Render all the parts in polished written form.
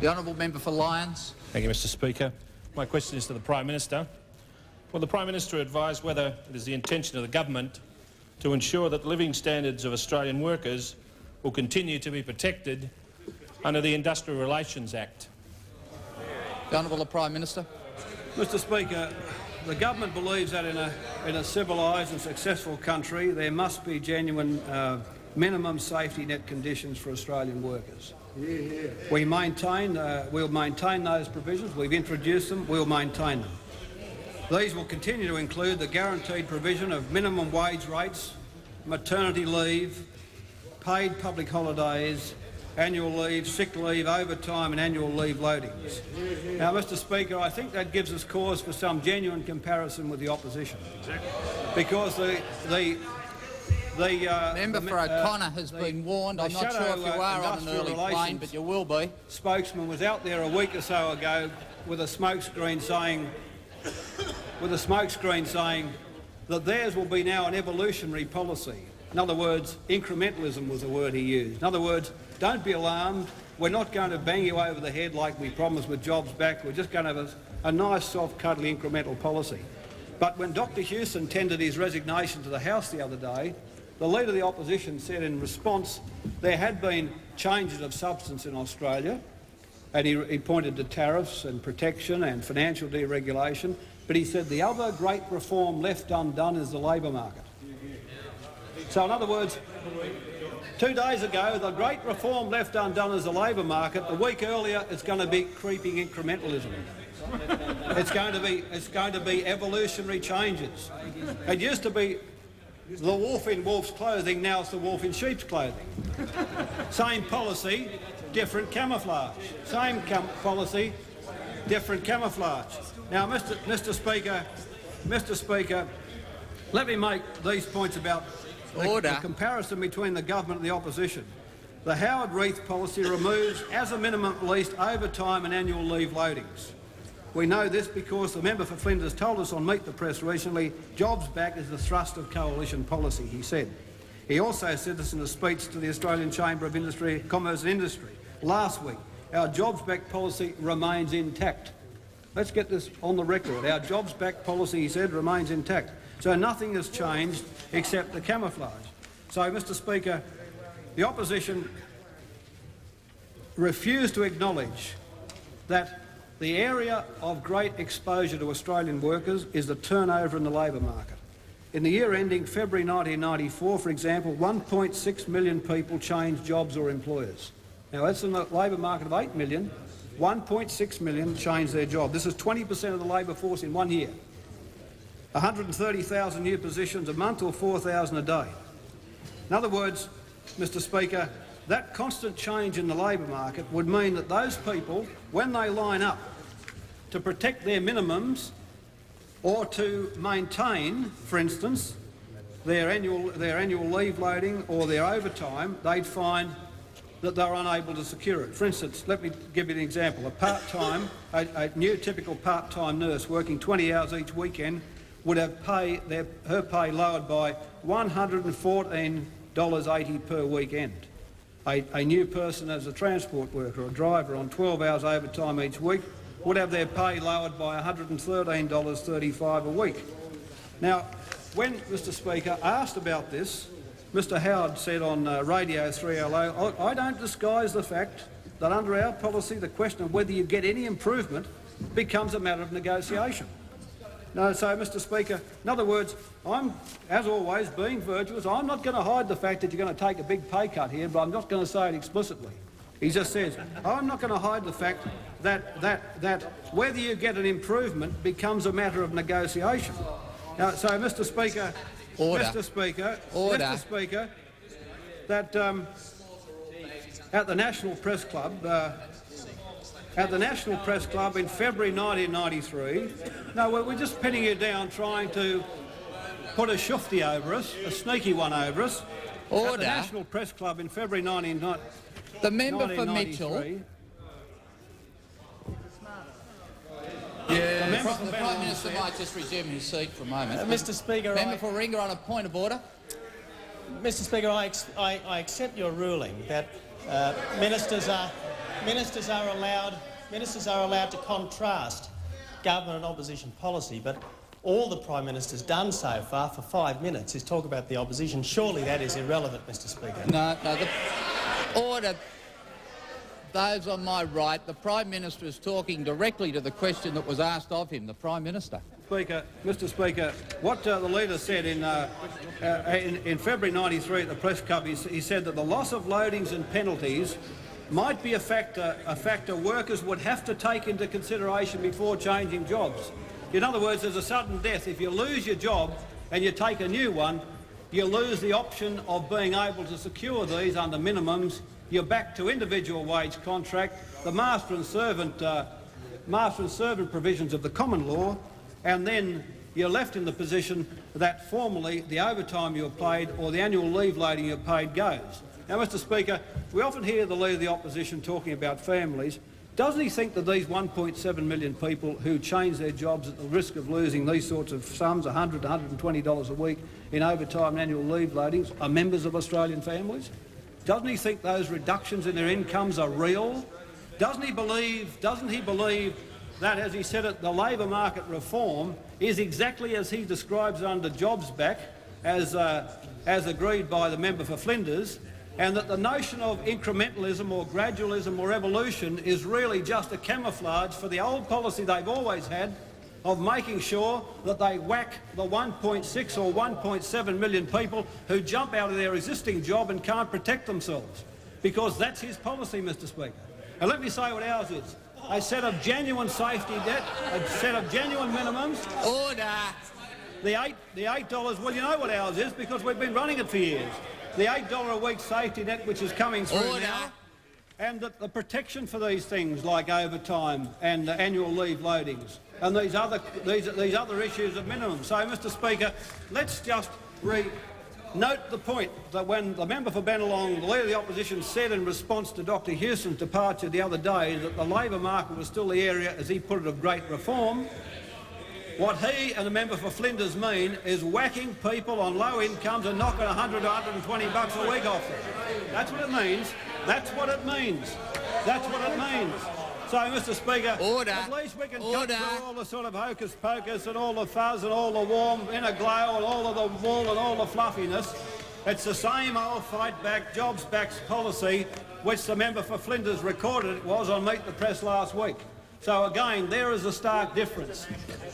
The honourable member for Lyons. Thank you, Mr Speaker. My question is to the Prime Minister. Will the Prime Minister advise whether it is the intention of the government to ensure that the living standards of Australian workers will continue to be protected under the Industrial Relations Act? The Honourable Prime Minister. Mr Speaker, the government believes that in a civilised and successful country there must be genuine minimum safety net conditions for Australian workers. We'll maintain those provisions. We've introduced them. We'll maintain them. These will continue to include the guaranteed provision of minimum wage rates, maternity leave, paid public holidays, annual leave, sick leave, overtime and annual leave loadings. Now, Mr Speaker, I think that gives us cause for some genuine comparison with the opposition. Because the member for O'Connor has been warned. I'm not sure if you are on an early plane, but you will be. Spokesman was out there a week or so ago with a smokescreen saying that theirs will be now an evolutionary policy. In other words, incrementalism was the word he used. In other words, don't be alarmed. We're not going to bang you over the head like we promised with Jobs Back. We're just going to have a nice, soft, cuddly, incremental policy. But when Dr Hewson tendered his resignation to the House the other day, the Leader of the Opposition said in response there had been changes of substance in Australia, and he pointed to tariffs and protection and financial deregulation, but he said the other great reform left undone is the labour market. So in other words, 2 days ago, the great reform left undone is the labour market. A week earlier, it's going to be creeping incrementalism. It's going to be evolutionary changes. It used to be the wolf in wolf's clothing, now it's the wolf in sheep's clothing. Same policy, different camouflage. Same policy, different camouflage. Now, Mr Speaker, let me make these points about the comparison between the government and the opposition. The Howard-Reith policy removes, as a minimum at least, overtime and annual leave loadings. We know this because the member for Flinders told us on Meet the Press recently, Jobs Back is the thrust of coalition policy, he said. He also said this in a speech to the Australian Chamber of Commerce and Industry last week. Our Jobs Back policy remains intact. Let's get this on the record. Our Jobs Back policy, he said, remains intact. So nothing has changed except the camouflage. So, Mr Speaker, the opposition refused to acknowledge that the area of great exposure to Australian workers is the turnover in the labour market. In the year ending February 1994, for example, 1.6 million people changed jobs or employers. Now, that's in the labour market of 8 million. 1.6 million changed their job. This is 20% of the labour force in 1 year. 130,000 new positions a month or 4,000 a day. In other words, Mr Speaker, that constant change in the labour market would mean that those people, when they line up to protect their minimums or to maintain, for instance, their annual leave loading or their overtime, they'd find that they're unable to secure it. For instance, let me give you an example. A new typical part-time nurse working 20 hours each weekend would have her pay lowered by $114.80 per weekend. A new person as a transport worker or driver on 12 hours overtime each week would have their pay lowered by $113.35 a week. Now, when Mr Speaker asked about this, Mr Howard said on Radio 3LO, I don't disguise the fact that under our policy the question of whether you get any improvement becomes a matter of negotiation. No, so, Mr Speaker, in other words, I'm, as always, being virtuous. I'm not going to hide the fact that you're going to take a big pay cut here, but I'm not going to say it explicitly. He just says, I'm not going to hide the fact that whether you get an improvement becomes a matter of negotiation. Now, so, Mr Speaker, Mr Speaker, that at the National Press Club, in February 1993. No, we're just pinning you down, trying to put a shufti over us, a sneaky one over us. At the National Press Club in February 1993. The member for Mitchell. Yeah, the Prime Minister might just resume his seat for a moment. Mr Speaker, member for Ringer on a point of order. Mr Speaker, I accept your ruling that ministers are Ministers are allowed to contrast government and opposition policy, but all the Prime Minister's done so far for 5 minutes is talk about the opposition. Surely that is irrelevant, Mr Speaker. No, order. Those on my right, the Prime Minister is talking directly to the question that was asked of him, the Prime Minister. Mr Speaker, what the leader said in February '93 at the press club, he said that the loss of loadings and penalties might be a factor workers would have to take into consideration before changing jobs. In other words, there's a sudden death. If you lose your job and you take a new one, you lose the option of being able to secure these under minimums. You're back to individual wage contract, the master and servant provisions of the common law, and then you're left in the position that formally the overtime you're paid or the annual leave loading you're paid goes. Now, Mr Speaker, we often hear the Leader of the Opposition talking about families. Doesn't he think that these 1.7 million people who change their jobs at the risk of losing these sorts of sums, $100 to $120 a week in overtime and annual leave loadings, are members of Australian families? Doesn't he think those reductions in their incomes are real? Doesn't he believe that, as he said it, the labour market reform is exactly as he describes it under Jobs Back, as agreed by the member for Flinders, and that the notion of incrementalism or gradualism or evolution is really just a camouflage for the old policy they've always had of making sure that they whack the 1.6 or 1.7 million people who jump out of their existing job and can't protect themselves. Because that's his policy, Mr Speaker. And let me say what ours is. A set of genuine safety net, a set of genuine minimums. Order! The $8, well, you know what ours is because we've been running it for years. The $8 a week safety net, which is coming through now, and the protection for these things like overtime and annual leave loadings and these other issues of minimum. So, Mr Speaker, let's just note the point that when the member for Bennelong, the Leader of the Opposition, said in response to Dr Hewson's departure the other day that the labour market was still the area, as he put it, of great reform, what he and the member for Flinders mean is whacking people on low incomes and knocking $100 to $120 a week off them. That's what it means. That's what it means. That's what it means. So, Mr Speaker, at least we can cut through all the sort of hocus pocus and all the fuzz and all the warm inner glow and all of the wool and all the fluffiness. It's the same old fight back, jobs back policy which the member for Flinders recorded it was on Meet the Press last week. So again, there is a stark difference.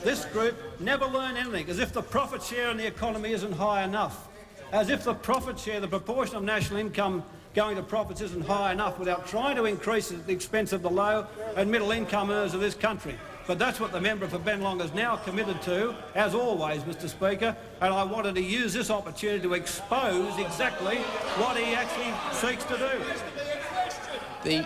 This group never learn anything, as if the profit share in the economy isn't high enough, as if the profit share, the proportion of national income going to profits isn't high enough without trying to increase it at the expense of the low and middle income earners of this country. But that's what the member for Bennelong is now committed to, as always, Mr Speaker, and I wanted to use this opportunity to expose exactly what he actually seeks to do.